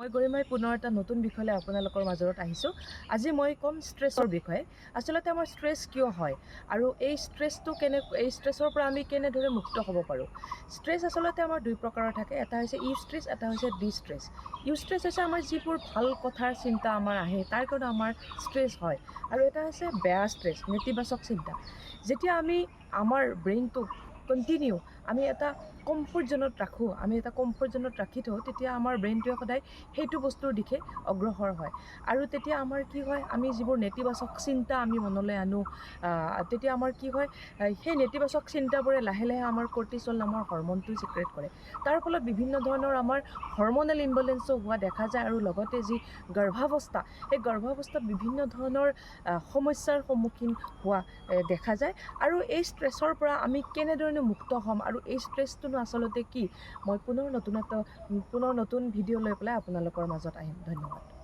মই গৰিমাই পুনৰ এটা নতুন বিষয়লৈ আপোনালোকৰ মাজত আহিছোঁ। আজি মই ক'ম ষ্ট্ৰেছৰ বিষয়ে। আচলতে আমাৰ ষ্ট্ৰেছ কিয় হয় আৰু এই ষ্ট্ৰেছৰ পৰা আমি কেনেদৰে মুক্ত হ'ব পাৰোঁ। ষ্ট্ৰেছ আচলতে আমাৰ দুই প্ৰকাৰৰ থাকে, এটা হৈছে ষ্ট্ৰেছ, এটা হৈছে ষ্ট্ৰেছ। ষ্ট্ৰেছ হৈছে আমাৰ যিবোৰ ভাল কথাৰ চিন্তা আমাৰ আহে তাৰ কাৰণে আমাৰ ষ্ট্ৰেছ হয়, আৰু এটা হৈছে বেয়া ষ্ট্ৰেছ, নেতিবাচক চিন্তা। যেতিয়া আমি আমাৰ ব্ৰেইনটোক কণ্টিনিউ আমি এটা কমফৰ্ট জোনত ৰাখোঁ, আমি এটা কমফৰ্ট জোনত ৰাখি থওঁ, তেতিয়া আমাৰ ব্ৰেইনটোৱে সদায় সেইটো বস্তুৰ দিশে অগ্ৰসৰ হয়। আৰু তেতিয়া আমাৰ কি হয়, আমি যিবোৰ নেতিবাচক চিন্তা আমি মনলৈ আনো, তেতিয়া আমাৰ কি হয়, সেই নেতিবাচক চিন্তাবোৰে লাহে লাহে আমাৰ কৰ্টিচল নামৰ হৰম'নটো ছিক্ৰেট কৰে। তাৰ ফলত বিভিন্ন ধৰণৰ আমাৰ হৰম'নেল ইম্বেলেঞ্চো হোৱা দেখা যায়, আৰু লগতে যি গৰ্ভাৱস্থা, সেই গৰ্ভাৱস্থাত বিভিন্ন ধৰণৰ সমস্যাৰ সন্মুখীন হোৱা দেখা যায়। আৰু এই ষ্ট্ৰেছৰ পৰা আমি কেনেধৰণে মুক্ত হ'ম আৰু এই ষ্ট্ৰেছটোনো আচলতে কি, মই পুনৰ নতুন ভিডিঅ' লৈ পেলাই আপোনালোকৰ মাজত আহিম। ধন্যবাদ।